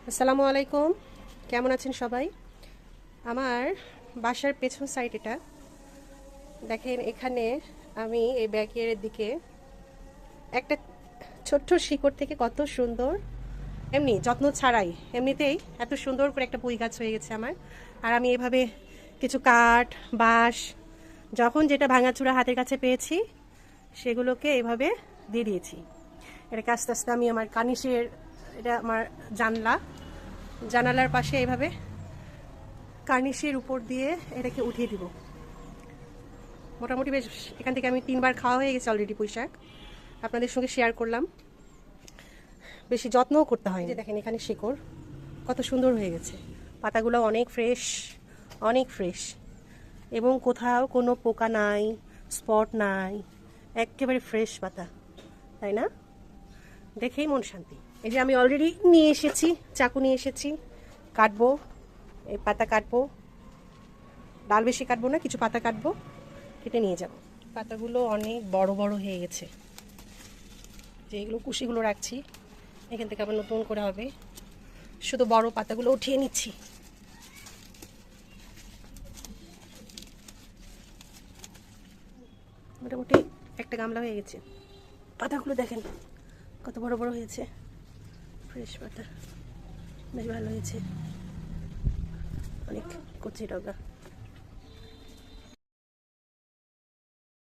আসসালামু আলাইকুম, কেমন আছেন সবাই? আমার বাসার পেছন সাইড এটা দেখেন। এখানে আমি এই ব্যাকের দিকে একটা ছোট্ট শিকড় থেকে কত সুন্দর, এমনি যত্ন ছাড়াই এমনিতেই এত সুন্দর করে একটা পুঁই গাছ হয়ে গেছে আমার। আর আমি এভাবে কিছু কাঠ, বাঁশ, যখন যেটা ভাঙাচুরা হাতের কাছে পেয়েছি সেগুলোকে এভাবে দিয়ে দিয়েছি। এটাকে আস্তে আস্তে আমি আমার কানিসের, এটা আমার জানালার পাশে এইভাবে কার্নিশের উপর দিয়ে এটাকে উঠিয়ে দিব। মোটামুটি বেশ এখান থেকে আমি 3বার খাওয়া হয়ে গেছে অলরেডি পুঁই শাক, আপনাদের সঙ্গে শেয়ার করলাম। বেশি যত্নও করতে হয়। যে দেখেন এখানে শিকড় কত সুন্দর হয়ে গেছে, পাতাগুলো অনেক ফ্রেশ, অনেক ফ্রেশ, এবং কোথাও কোনো পোকা নাই, স্পট নাই, একেবারে ফ্রেশ পাতা, তাই না? দেখেই মন শান্তি। এই যে আমি অলরেডি নিয়ে এসেছি, চাকু নিয়ে এসেছি, কাটবো, এই পাতা কাটবো, ডাল বেশি কাটবো না, কিছু পাতা কাটবো, কেটে নিয়ে যাব। পাতাগুলো অনেক বড় বড় হয়ে গেছে, যে এগুলো কুশিগুলো রাখছি, এখান থেকে আবার নতুন করে হবে। শুধু বড় পাতাগুলো উঠিয়ে নিচ্ছি। মোটামুটি একটা গামলা হয়ে গেছে। পাতাগুলো দেখেন কত বড় বড় হয়েছে, ফ্রেশ পাতা, বেশ ভালো হয়েছে, অনেক কচি ডগা।